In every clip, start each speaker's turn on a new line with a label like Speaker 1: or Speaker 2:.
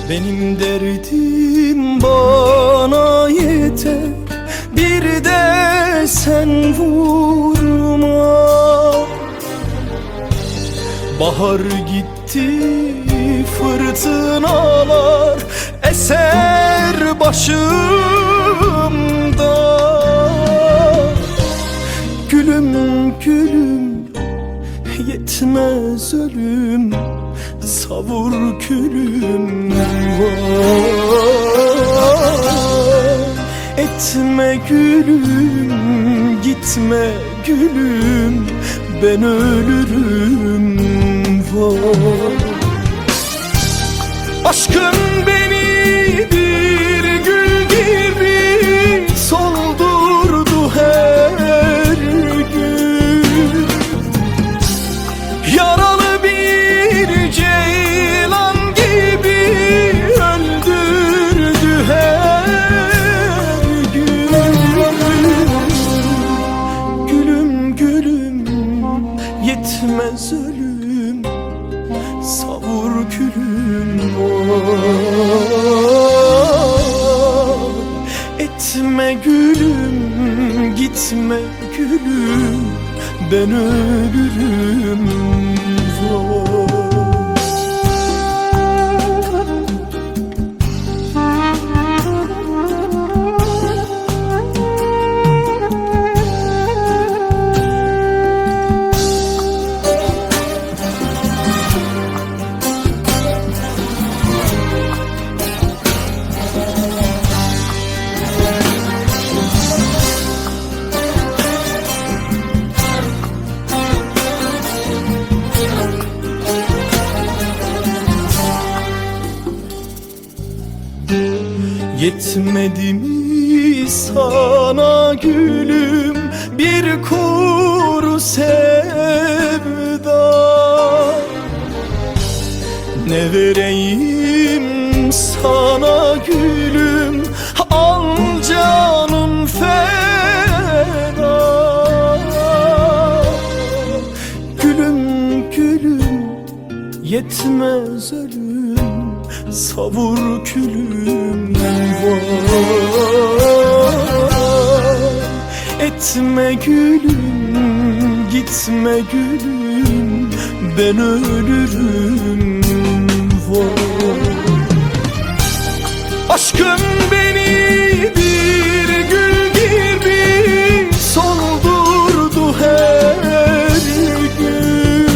Speaker 1: Benim derdim bana yeter, bir de sen vurma. Bahar gitti, fırtınalar eser başımda. Gülüm gülüm, yetmez ölüm, savur külüm var. Etme gülüm, gitme gülüm, ben ölürüm var. Aşkın beni bir gül gibi soldurdu her gün. Yaralı bir ceylan gibi öldürdü her gün. Gülüm gülüm, yetmez ölüm, savur külüm var. Etme gülüm, gitme gülüm, ben ölürüm var. Yetmedi mi sana gülüm bir kuru sevda? Ne vereyim sana gülüm, al canım feda. Gülüm gülüm, yetmez ölüm, savur külüm var. Etme gülüm, gitme gülüm, ben ölürüm var. Aşkın beni bir gül gibi soldurdu her gün.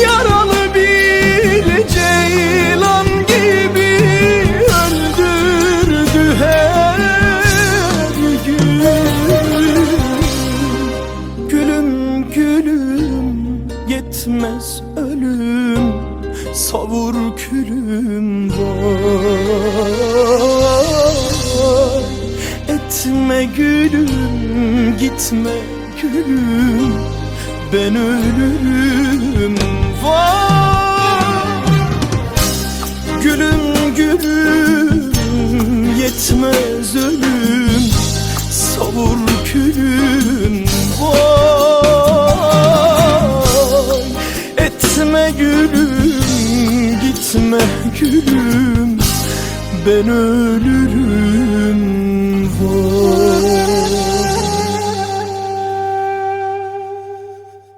Speaker 1: Yaralı bir ceylan gibi öldürdü her gün. Gülüm gülüm, yetmez ölüm, savur külüm var. Etme gülüm, gitme gülüm, ben ölürüm var. Gülüm gülüm, yetmez ölüm, savur külüm var. Etme gülüm, gitme gülüm, ben ölürüm.